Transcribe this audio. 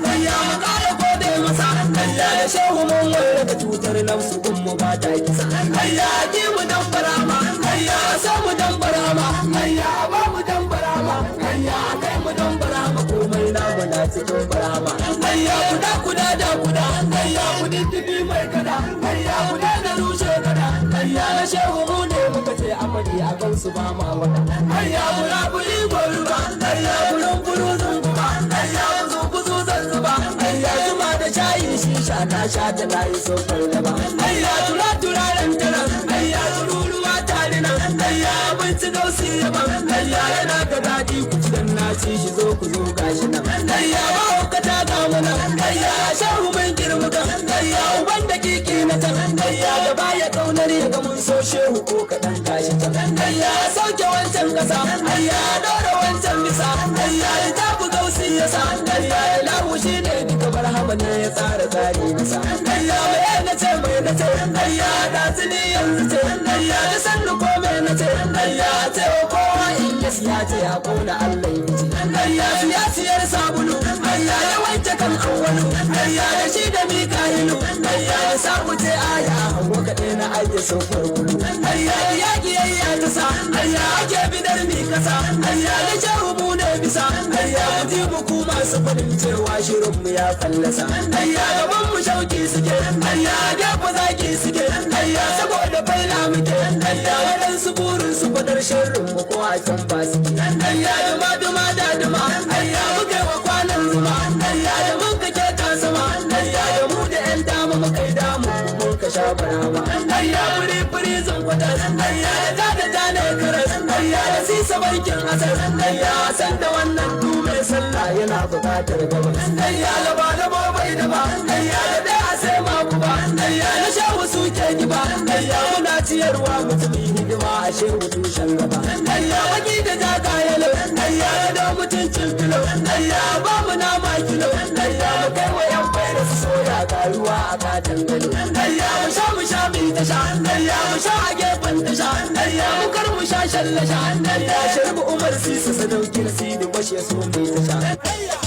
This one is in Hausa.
hayya mu kara gode masa hayya da shehu mun wayar da cutar nafsu kun mu ba ta kisa hayya ki mu dan barama hayya so mu dan barama hayya ba mu dan barama hayya kai mu dan barama komai na bana cikin barama hayya kuda da kuda hayya kudin mai kada hayya kuda da rushe kada hayya na shehu mu ne muka ce amadi a kan su ba ma wata hayya buraburi goruba hayya burun zunguba hayya buzu zanzuba hayya zuma da shayi shisha na sha ta na yi sofar da ba hayya turaren taran hayya tururuwa tare nan hayya abinci gausi yaban hayya yana ga daɗi ku ci dan na ci shi zo ku zo gashi nan hayya ba hukata ga mana hayya shahu mun girma kan hayya uban da kiki na can hayya da baya kaunar ya ga mun so shehu ko kaɗan gashi can hayya sauke wancan ƙasa hayya dora wancan bisa hayya ya tafi gausi ya sa hayya ya lahu shi ne duka barhama ne ya tsara tsari nasa hayya mai na ce hayya da tuni yanzu ce hayya da sannu ko mai na ce hayya ce wa kowa in ya siya ce ya kona Allah ya ce hayya siyasiyar sabulu hayya ya wanke kan awwalu hayya da shi da mika'ilu hayya ya samu ce aya hawa kaɗai na ajiye sofar kulu hayya ya kiyayya ta sa hayya ake bidar mi kasa hayya da shehu mu ne bisa hayya mu ji buku masu faɗin cewa shirinmu ya fallasa hayya gaban mu shauki suke hayya gefe zaki suke hayya saboda faila muke hayya waɗansu burin su fadar sharrin mu ko a can ba su hayya duma da duma hayya muke wa kwanan zuma hayya da mun kake ta sama hayya da mu da yan dama mu kai damu mun ka sha barama hayya furi zan kwata hayya da ta ne karas hayya da sisa barkin asar hayya san da wannan dume sallah yana buƙatar gaba hayya laba bai da ba hayya da dai a sai ma ku ba hayya na shehu suke giba hayya muna ciyarwa mutumin hidima a shehu tushen gaba hayya baki da jaga yalo hayya da mutuncin filo hayya ba mu nama kilo hayya mu kai wa yan fayar su soya garuwa a katon gado hayya mu sha mi ta sha hayya mu sha a gefen ta sha hayya mu kar mu sha shallasha hayya shirbu umar sisa sadauki na sidi bashe so mi ta sha